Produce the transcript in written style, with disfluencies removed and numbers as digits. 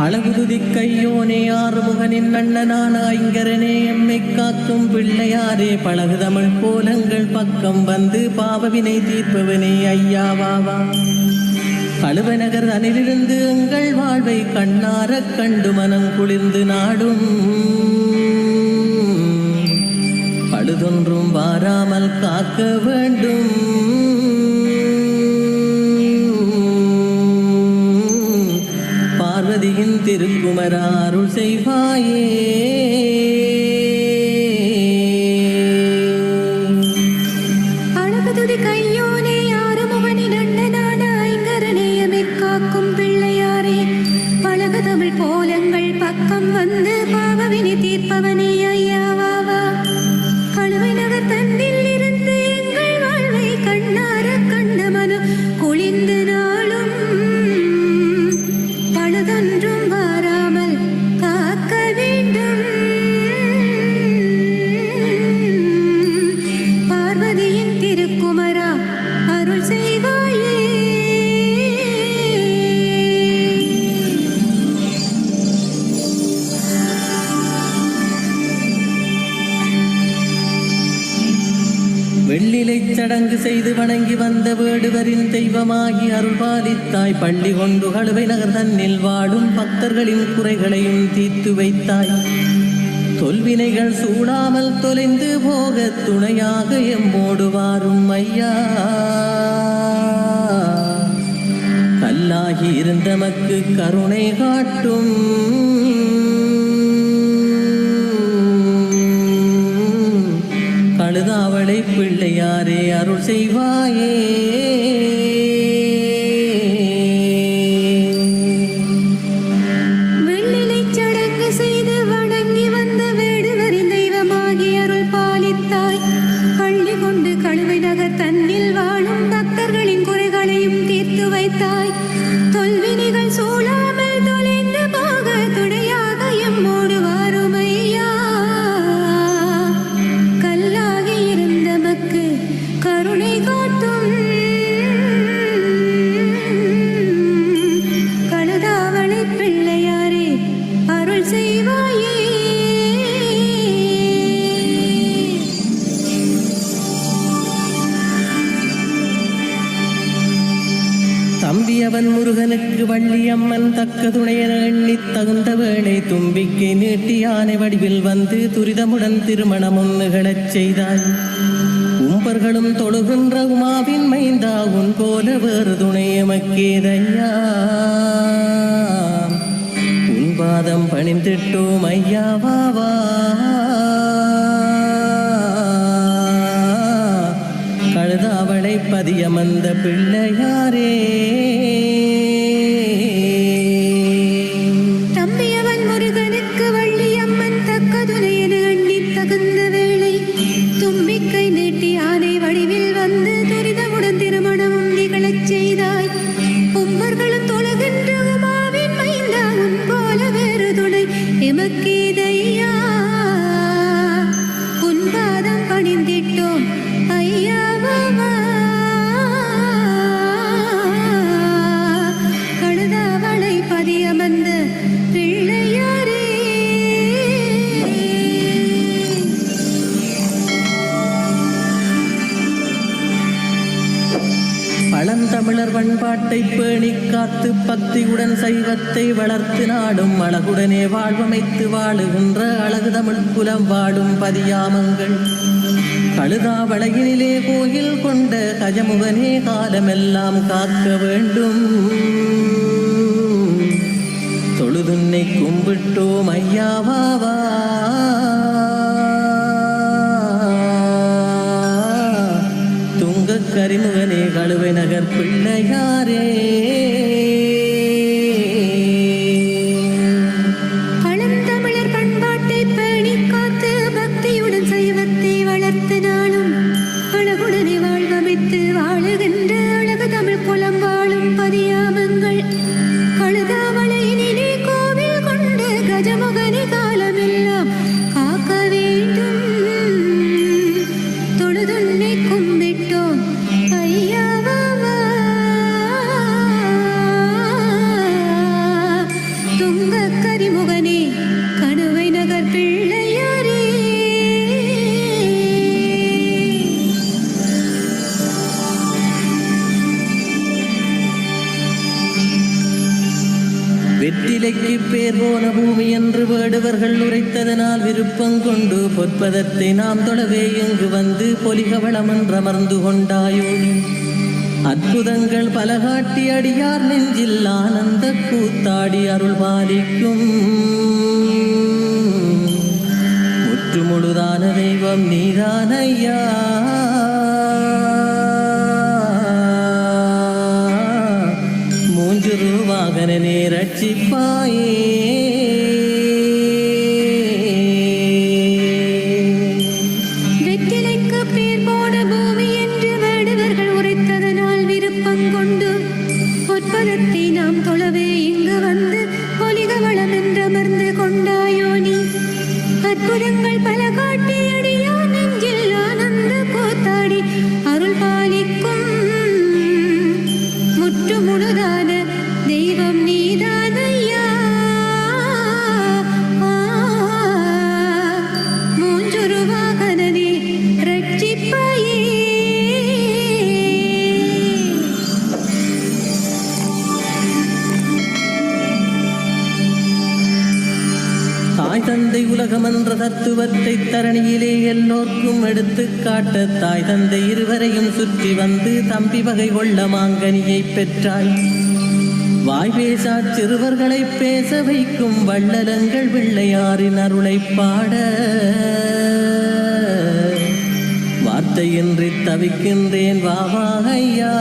அழகுதுதி கையோனே ஆறுமுகனின் அண்ணனான ஐங்கரனே எம்மை காக்கும் பிள்ளையாரே பழகு தமிழ் கோலங்கள் பக்கம் வந்து பாவவினை தீர்ப்பவனே ஐயாவாவா. கழுவநகர் அணிலிருந்து எங்கள் வாழ்வை கண்ணாரக் கண்டு மனம் குளிர்ந்து நாடும் பழுதொன்றும் வாராமல் காக்க வேண்டும். பார்வதியின் திருக்குமரா அருள் செய்வாயே. அழகுதுதி கையோனே ஆறுமுகனின் அண்ணனான ஐங்கரனே எம்மை காக்கும் பிள்ளையாரே பழகு தமிழ் கோலங்கள் பக்கம் வந்து பாவவினை தீர்ப்பவனே ஐயாவாவா. கழுவநகர் தன்னில் இருந்து எங்கள் வாழ்வை கண்ணார கண்ட மனம் குளிர்ந்து நாளும் பழுதொன்றும் வாராமல் காக்க வேண்டும். பார்வதியின் திருக்குமரா அருள் செய்வாயே. வெள்ளிலை சடங்கு செய்து வணங்கி வந்த வேடுவரின் தெய்வமாகி அருள் பாலித்தாய். பள்ளி கொண்டு கழுவை நகர் தன்னில் வாடும் பக்தர்களின் குறைகளையும் தீர்த்து வைத்தாய். தொல்வினைகள் சூடாமல் தொலைந்து போக துணையாக எம்மோடு வாரும் ஐயா. கல்லாகி இருந்தமக்கு கருணை காட்டும் கழுதாவளை பிள்ளையாரே அருள் செய்வாயே. வெள்ளிலை சடங்கு செய்து வணங்கி வந்த வேடுவரின் தெய்வமாகி அருள் பாலித்தாய். பள்ளி கொண்டு கழுவை நகர் தன்னில் வாழும் பக்தர்களின் குறைகளையும் தீர்த்து வைத்தாய். தொல்வினைகள் சூழாமல் தொலைந்து போக துணையாக எம்மோடு வாரும் ஐயா. கல்லாகி இருந்த மக்கு கருணை காட்டும் கழுதாவளை பிள்ளையாரே அருள் செய்வாயே. தம்பியவன் முருகனுக்கு வள்ளியம்மன் தக்க துணையென எண்ணி தகுந்த வேளை தும்பிக்கை நீட்டி யானை வடிவில் வந்து துரிதமுடன் திருமணமும் நிகழச் செய்தாய். உம்பர்களும் தொழுகின்ற உமாவின் மைந்தா உன் போல வேறு துணை எமக்கேதையா. உன் பாதம் பணிந்திட்டோம் ஐயாவாவா. கழுதாவளை பதியமந்த பிள்ளையாரே. தம்பியவன் முருகனுக்கு வள்ளியம்மன் தக்க துணையென எண்ணி தகுந்த வேளை தும்பிக்கை நீட்டி ஆனை வடிவில் வந்து துரிதமுடன் திருமணமும் நிகழச் செய்தாய். உம்பர்களும் தொழுகின்ற உமாவின் மைந்தா உன் போல வேறு துணை எமக்கேதையா. உன் பாதம் பணிந்திட்டோம் ஐயாவாவா. கழுதாவளை பதியமர்ந்த பிள்ளையாரே. பழந்தமிழர் பண்பாட்டை பேணி காத்து பக்தியுடன் சைவத்தை வளர்த்து நாடும் அழகுடனே வாழ்வமைத்து வாழுகின்ற அழகு தமிழ் குலம் வாடும் பதியாமங்கள். கழுதாவளையினிலே கோயில் கொண்ட கஜமுகனே காலமெல்லாம் காக்க வேண்டும். தொழுதுன்னை கும்பிட்டோம் ஐயாவாவா. துங்கக் கரிமுகனே கழுவை நகர் பிள்ளையாரே. பழந்தமிழர் பண்பாட்டை பேணி காத்து பக்தியுடன் சைவத்தை வளர்த்து நாளும் அழகுடனே வாழ்வமைத்து வாழுகின்ற அழகு தமிழ் குலம் வாழும் பதியாமங்கள். வெற்றிலைக்கு பேர் போன பூமி என்று வேடுவர்கள் உரைத்ததனால் விருப்பம் கொண்டு பொற்பதத்தை நாம் தொழவே இங்கு வந்து பொலிகவளம் என்றமர்ந்து கொண்டாயோ. அற்புதங்கள் பல காட்டி அடியார் நெஞ்சில் ஆனந்த கூத்தாடி அருள் பாலிக்கும் முற்று முழுதான தெய்வம் நீதானையா. மூஞ்சுருவாகனே ரட்சிப்பாயே. வெற்றிலைக்கு பேர் போன பூமி என்று வேடுவர்கள் உரைத்ததனால் விருப்பம் கொண்டு பொற்பதத்தை நாம் தொழவே இங்கு வந்து பொலிகவளம் என்றமர்ந்து கொண்டாயோ நீ. அற்புதங்கள் பல காட்டி அடியா நெஞ்சில் ஆனந்த கூத்தாடி அருள் பாலிக்கும் முற்று முழுதான தெய்வம் நீதானையா. மூஞ்சுருவாகனே ரட்சிப்பாயே. தாய் தந்தை உலகமென்ற தத்துவத்தை தரணியிலே எல்லோர்க்கும் எடுத்து காட்ட தாய் தந்தை இருவரையும் சுற்றி வந்து தம்பி வகை கொள்ள மாங்கனியை பெற்றாய். வாய் பேசா சிறுவர்களை பேச வைக்கும் வள்ளலங்கள் பிள்ளையாரின் அருளை பாட வார்த்தையின்றி தவிக்கின்றேன் வாவா ஐயா.